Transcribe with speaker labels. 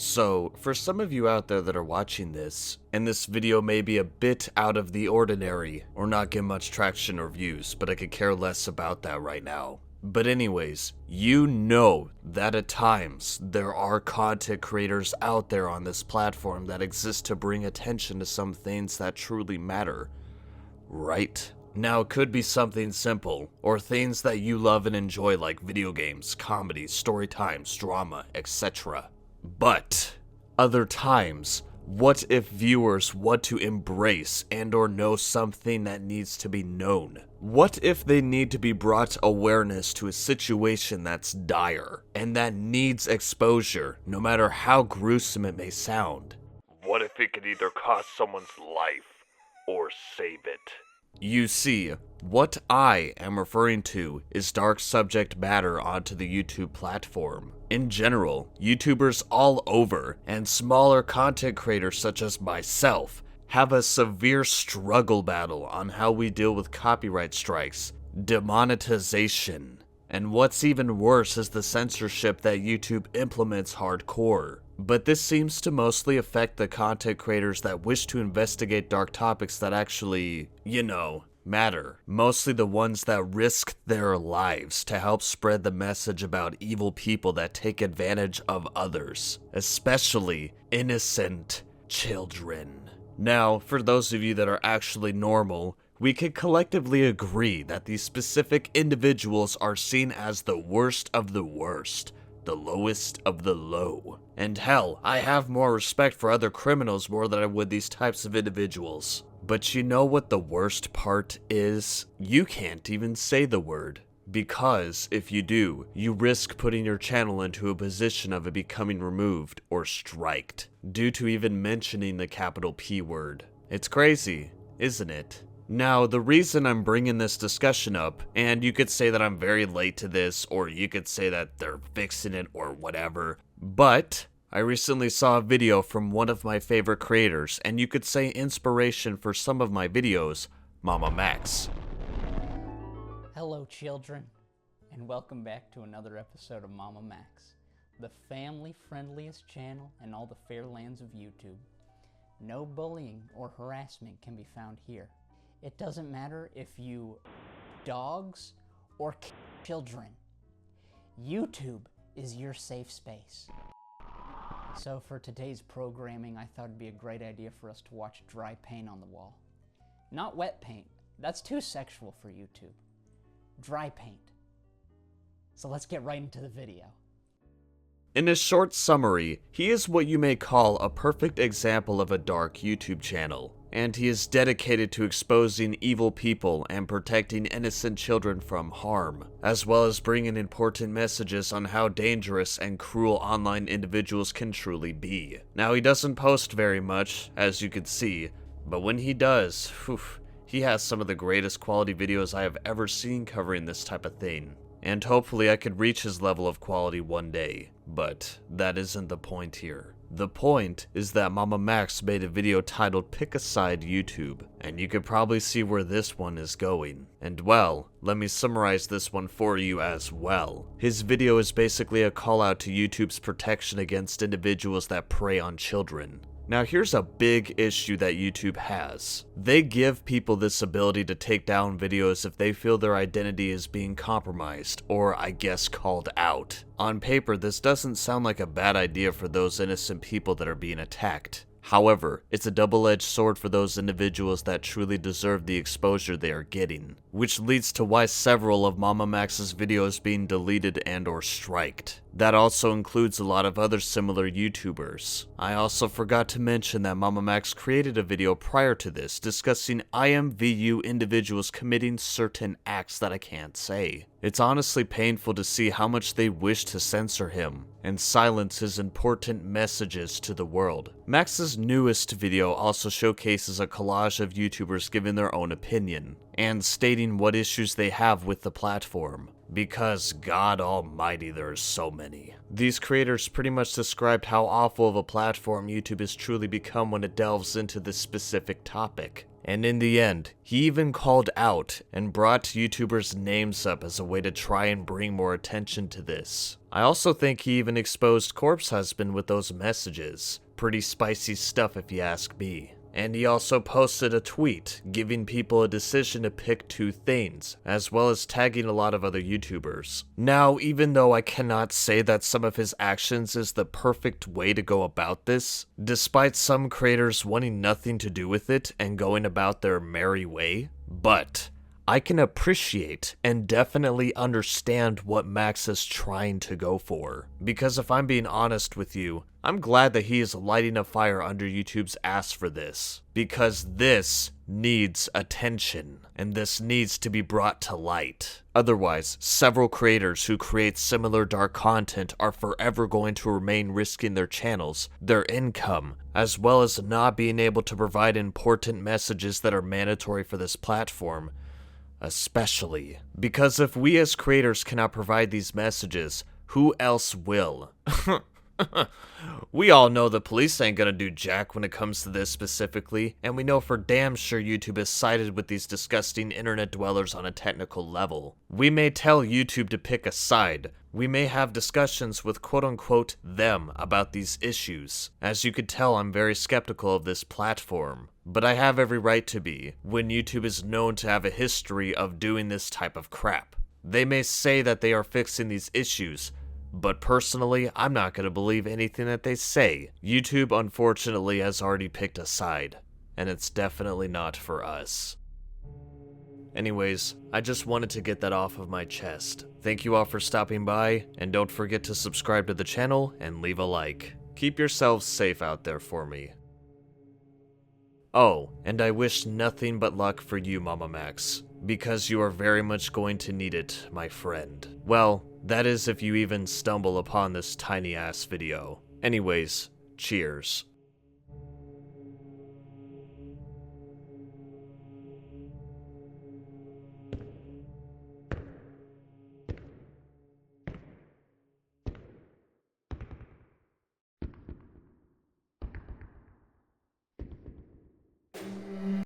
Speaker 1: So, for some of you out there that are watching this, and this video may be a bit out of the ordinary, or not get much traction or views, but I could care less about that right now. But anyways, you know that at times there are content creators out there on this platform that exist to bring attention to some things that truly matter, right? Now, it could be something simple, or things that you love and enjoy like video games, comedy, story times, drama, etc. But, other times, what if viewers want to embrace and or know something that needs to be known? What if they need to be brought awareness to a situation that's dire, and that needs exposure, no matter how gruesome it may sound? What if it could either cost someone's life, or save it? You see, what I am referring to is dark subject matter onto the YouTube platform. In general, YouTubers all over, and smaller content creators such as myself, have a severe struggle battle on how we deal with copyright strikes, demonetization, and what's even worse is the censorship that YouTube implements hardcore. But this seems to mostly affect the content creators that wish to investigate dark topics that actually, matter. Mostly the ones that risk their lives to help spread the message about evil people that take advantage of others, especially innocent children. Now, for those of you that are actually normal, we could collectively agree that these specific individuals are seen as the worst of the worst, the lowest of the low. And hell, I have more respect for other criminals more than I would these types of individuals. But you know what the worst part is? You can't even say the word. Because if you do, you risk putting your channel into a position of it becoming removed or striked, due to even mentioning the capital P word. It's crazy, isn't it? Now, the reason I'm bringing this discussion up, and you could say that I'm very late to this, or you could say that they're fixing it or whatever, but I recently saw a video from one of my favorite creators, and you could say inspiration for some of my videos, Mamamax.
Speaker 2: Hello children, and welcome back to another episode of Mamamax, the family-friendliest channel in all the fair lands of YouTube. No bullying or harassment can be found here. It doesn't matter if you dogs or children. YouTube is your safe space. So for today's programming, I thought it'd be a great idea for us to watch dry paint on the wall. Not wet paint. That's too sexual for YouTube. Dry paint. So let's get right into the video.
Speaker 1: In a short summary, he is what you may call a perfect example of a dark YouTube channel, and he is dedicated to exposing evil people and protecting innocent children from harm, as well as bringing important messages on how dangerous and cruel online individuals can truly be. Now, he doesn't post very much, as you can see, but when he does, he has some of the greatest quality videos I have ever seen covering this type of thing. And hopefully I could reach his level of quality one day, but that isn't the point here. The point is that Mamamax made a video titled Pick a Side YouTube, and you could probably see where this one is going. And well, let me summarize this one for you as well. His video is basically a call out to YouTube's protection against individuals that prey on children. Now here's a big issue that YouTube has. They give people this ability to take down videos if they feel their identity is being compromised, or I guess called out. On paper, this doesn't sound like a bad idea for those innocent people that are being attacked. However, it's a double-edged sword for those individuals that truly deserve the exposure they are getting, which leads to why several of Mamamax's videos being deleted and or striked. That also includes a lot of other similar YouTubers. I also forgot to mention that Mamamax created a video prior to this discussing IMVU individuals committing certain acts that I can't say. It's honestly painful to see how much they wish to censor him and silence his important messages to the world. Max's newest video also showcases a collage of YouTubers giving their own opinion and stating what issues they have with the platform. Because God almighty, there are so many. These creators pretty much described how awful of a platform YouTube has truly become when it delves into this specific topic. And in the end, he even called out and brought YouTubers' names up as a way to try and bring more attention to this. I also think he even exposed Corpse Husband with those messages. Pretty spicy stuff if you ask me. And he also posted a tweet giving people a decision to pick two things, as well as tagging a lot of other YouTubers. Now, even though I cannot say that some of his actions is the perfect way to go about this, despite some creators wanting nothing to do with it and going about their merry way, but I can appreciate and definitely understand what Max is trying to go for. Because if I'm being honest with you, I'm glad that he is lighting a fire under YouTube's ass for this. Because this needs attention, and this needs to be brought to light. Otherwise, several creators who create similar dark content are forever going to remain risking their channels, their income, as well as not being able to provide important messages that are mandatory for this platform. Especially because if we as creators cannot provide these messages, who else will? We all know the police ain't gonna do jack when it comes to this specifically, and we know for damn sure YouTube has sided with these disgusting internet dwellers on a technical level. We may tell YouTube to pick a side. We may have discussions with quote-unquote them about these issues. As you could tell, I'm very skeptical of this platform. But I have every right to be, when YouTube is known to have a history of doing this type of crap. They may say that they are fixing these issues, but personally, I'm not going to believe anything that they say. YouTube, unfortunately, has already picked a side, and it's definitely not for us. Anyways, I just wanted to get that off of my chest. Thank you all for stopping by, and don't forget to subscribe to the channel and leave a like. Keep yourselves safe out there for me. Oh, and I wish nothing but luck for you, Mamamax, because you are very much going to need it, my friend. Well, that is if you even stumble upon this tiny-ass video. Anyways, cheers.